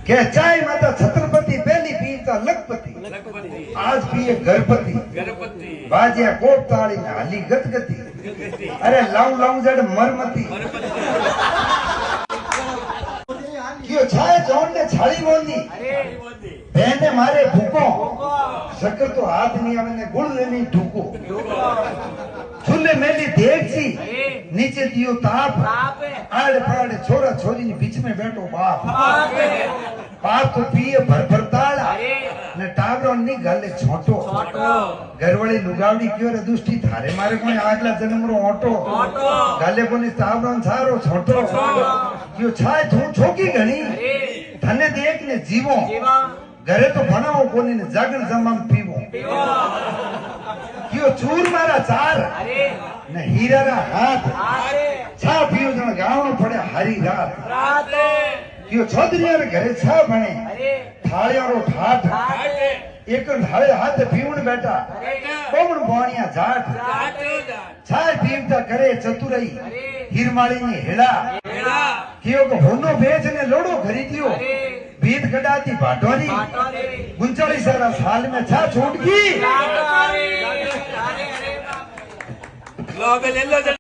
કે ચાય માતા छत्रपति पहली पीता लखपति आज पिए गणपति बाजिया कोप ताली में हाली गदगदी अरे लाऊं लाऊं जड़ मरमती क्यों छाए जोड़ ने छाली बोली बहने मारे भूको शक्कर तो हाथ नहीं आवे ने गुड़ नहीं ढूको चूल्हे मेली देख सी नीचे दियो ताप आड़े पड़े छोरा छोरी ने बीच में बैठो बाप बाप तो पिए भर भर ताला ने टावरो नी गाले छोटो घरवाली लुगावड़ी क्यों रे दुष्टी थारे मारे कोई आगला जन्म रो ओटो गाले कोनी टावरो सारो छोटो क्यों छाए तू छोकी घणी धने देख ने जीवो घरे तो बनाओ कोनी ने जागण जमाम पीवो क्यों चूर मारा चार ने हीरा रा हाथ छा पियो जण गावनो पड़े हरी रात क्यों छोदरिया रे घरे छा बने थाळिया रो ठाठ एक ढाळे हाथ पीवण बैठा कोमण बोणिया जाट छाय पीवता करे चतुरई हिरमाળી ની હેડા क्यों को होनो बेच ने लोड़ो खरीदियो बीत गडाती भाटोरी गुंचड़ी सारा साल में छा छूट की लोग ले लो